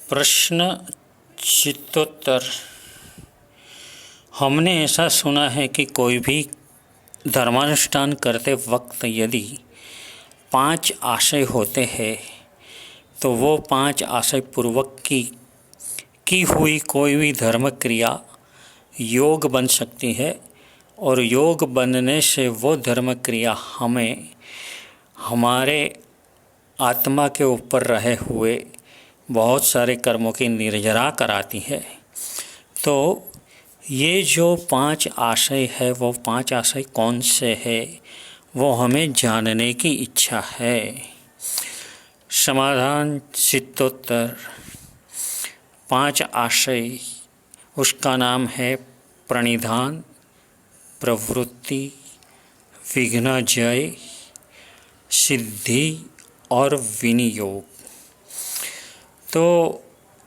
प्रश्न चित्तोत्तर। हमने ऐसा सुना है कि कोई भी धर्मानुष्ठान करते वक्त यदि 5 आशय होते हैं तो वो 5 आशय पूर्वक की हुई कोई भी धर्म क्रिया योग बन सकती है और योग बनने से वो धर्म क्रिया हमें हमारे आत्मा के ऊपर रहे हुए बहुत सारे कर्मों की निर्जरा कराती है। तो ये जो 5 आशय है वो 5 आशय कौन से है वो हमें जानने की इच्छा है। समाधान चित्तोत्तर। 5 आशय, उसका नाम है प्रणिधान, प्रवृत्ति, विघ्नजय, सिद्धि और विनियोग। तो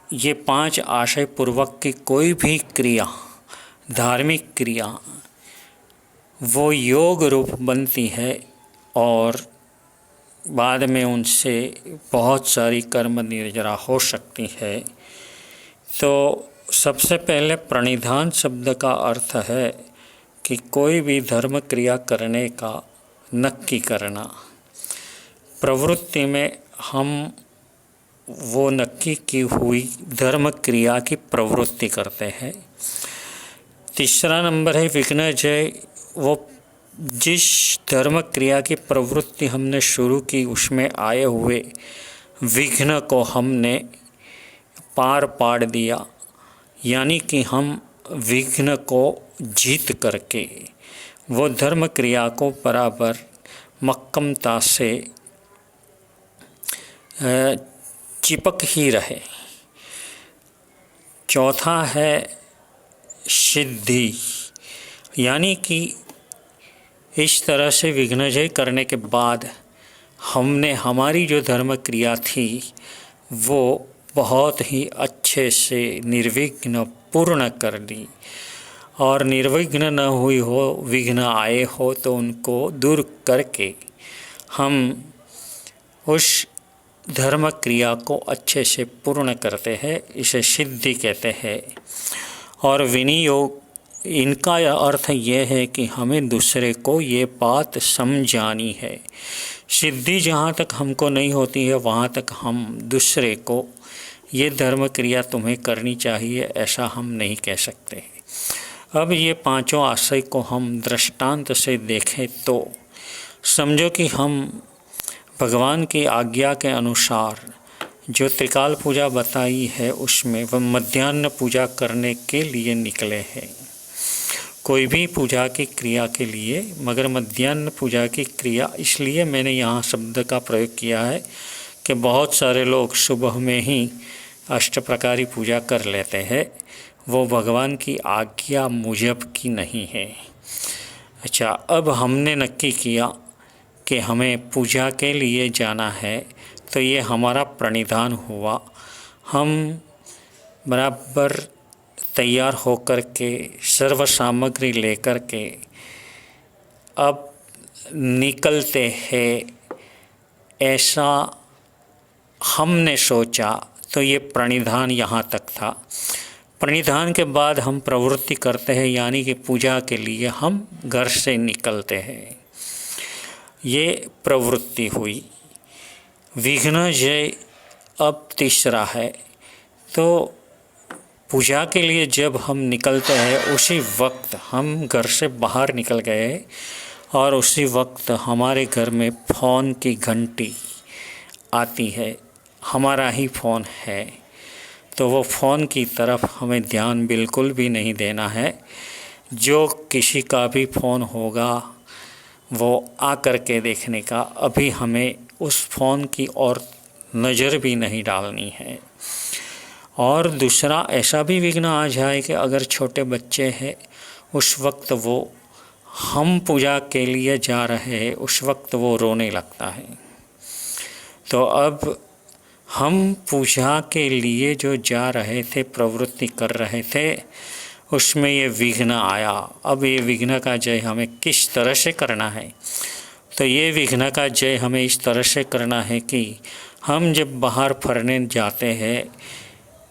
ये 5 आशय पूर्वक की कोई भी क्रिया, धार्मिक क्रिया, वो योग रूप बनती है और बाद में उनसे बहुत सारी कर्म निर्जरा हो सकती है। तो सबसे पहले प्रणिधान शब्द का अर्थ है कि कोई भी धर्म क्रिया करने का नक्की करना। प्रवृत्ति में हम वो नक्की की हुई धर्म क्रिया की प्रवृत्ति करते हैं। तीसरा नंबर है विघ्नजय। वो जिस धर्म क्रिया की प्रवृत्ति हमने शुरू की उसमें आए हुए विघ्न को हमने पार पाड़ दिया, यानी कि हम विघ्न को जीत करके वो धर्म क्रिया को बराबर मक्कमता से चिपक ही रहे। चौथा है सिद्धि, यानी कि इस तरह से विघ्नजय करने के बाद हमने हमारी जो धर्म क्रिया थी वो बहुत ही अच्छे से निर्विघ्न पूर्ण कर दी, और निर्विघ्न न हुई हो, विघ्न आए हो तो उनको दूर करके हम उस धर्म क्रिया को अच्छे से पूर्ण करते हैं। इसे सिद्धि कहते हैं। और विनियोग, इनका अर्थ ये है कि हमें दूसरे को ये बात समझानी है। सिद्धि जहाँ तक हमको नहीं होती है वहाँ तक हम दूसरे को ये धर्म क्रिया तुम्हें करनी चाहिए ऐसा हम नहीं कह सकते। अब ये 5 आशय को हम दृष्टांत से देखें तो समझो कि हम भगवान की आज्ञा के अनुसार जो त्रिकाल पूजा बताई है उसमें वह मध्याह्न पूजा करने के लिए निकले हैं। कोई भी पूजा की क्रिया के लिए, मगर मध्याह्न पूजा की क्रिया इसलिए मैंने यहाँ शब्द का प्रयोग किया है कि बहुत सारे लोग सुबह में ही अष्टप्रकारी पूजा कर लेते हैं, वो भगवान की आज्ञा मुजब की नहीं है। अच्छा, अब हमने नक्की किया कि हमें पूजा के लिए जाना है तो ये हमारा प्रणिधान हुआ। हम बराबर तैयार होकर के सर्व सामग्री लेकर के अब निकलते हैं, ऐसा हमने सोचा। तो ये प्रणिधान यहाँ तक था। प्रणिधान के बाद हम प्रवृत्ति करते हैं, यानी कि पूजा के लिए हम घर से निकलते हैं। ये प्रवृत्ति हुई। विघ्नजय अब तीसरा है। तो पूजा के लिए जब हम निकलते हैं उसी वक्त हम घर से बाहर निकल गए और उसी वक्त हमारे घर में फ़ोन की घंटी आती है, हमारा ही फ़ोन है। तो वो फ़ोन की तरफ हमें ध्यान बिल्कुल भी नहीं देना है। जो किसी का भी फ़ोन होगा वो आ कर के देखने का, अभी हमें उस फ़ोन की ओर नज़र भी नहीं डालनी है। और दूसरा, ऐसा भी विघ्न आ जाए कि अगर छोटे बच्चे हैं उस वक्त वो हम पूजा के लिए जा रहे हैं उस वक्त वो रोने लगता है। तो अब हम पूजा के लिए जो जा रहे थे, प्रवृत्ति कर रहे थे, उसमें ये विघ्न आया। अब ये विघ्न का जय हमें किस तरह से करना है? तो ये विघ्न का जय हमें इस तरह से करना है कि हम जब बाहर फरने जाते हैं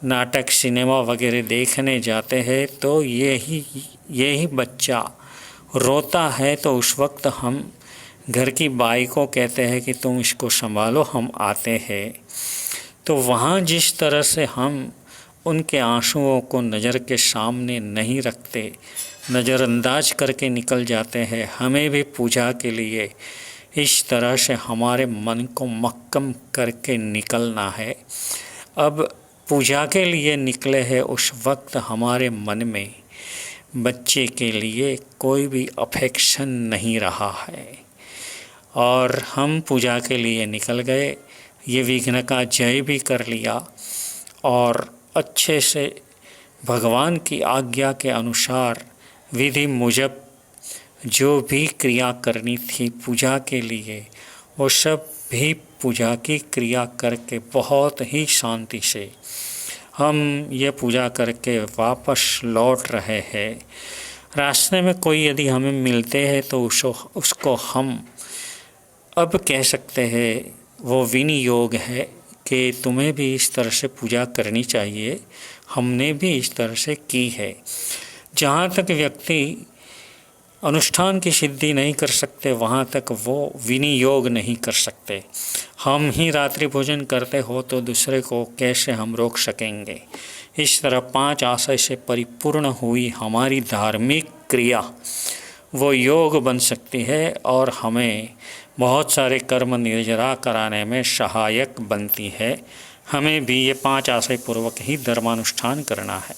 नाटक सिनेमा वगैरह देखने जाते हैं तो यही बच्चा रोता है तो उस वक्त हम घर की बाई को कहते हैं कि तुम इसको संभालो, हम आते हैं। तो वहाँ जिस तरह से हम उनके आंसुओं को नज़र के सामने नहीं रखते, नज़रअंदाज करके निकल जाते हैं, हमें भी पूजा के लिए इस तरह से हमारे मन को मक्कम करके निकलना है। अब पूजा के लिए निकले हैं, उस वक्त हमारे मन में बच्चे के लिए कोई भी अफेक्शन नहीं रहा है और हम पूजा के लिए निकल गए, ये विघ्न का जय भी कर लिया और अच्छे से भगवान की आज्ञा के अनुसार विधि मुजब जो भी क्रिया करनी थी पूजा के लिए, वो सब भी पूजा की क्रिया करके बहुत ही शांति से हम ये पूजा करके वापस लौट रहे हैं। रास्ते में कोई यदि हमें मिलते हैं तो उसको हम अब कह सकते हैं, वो विनियोग है कि तुम्हें भी इस तरह से पूजा करनी चाहिए, हमने भी इस तरह से की है। जहाँ तक व्यक्ति अनुष्ठान की सिद्धि नहीं कर सकते वहाँ तक वो विनियोग नहीं कर सकते। हम ही रात्रि भोजन करते हो तो दूसरे को कैसे हम रोक सकेंगे। इस तरह 5 आशय से परिपूर्ण हुई हमारी धार्मिक क्रिया वो योग बन सकती है और हमें बहुत सारे कर्म निर्जरा कराने में सहायक बनती है। हमें भी ये 5 आशय पूर्वक ही धर्मानुष्ठान करना है।